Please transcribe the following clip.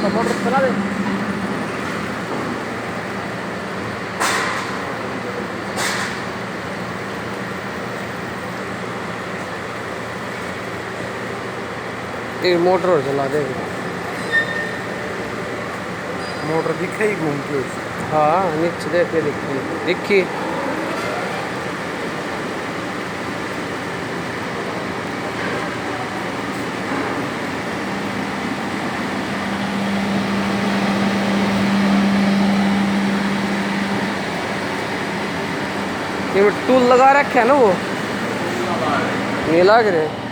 Motor चला दे। एक motor और चला दे। मोटर दिखे ही घूम के। हाँ नीचे देखे दिखी दिखी। ये टूल लगा रखे है ना वो, नहीं लग रहे।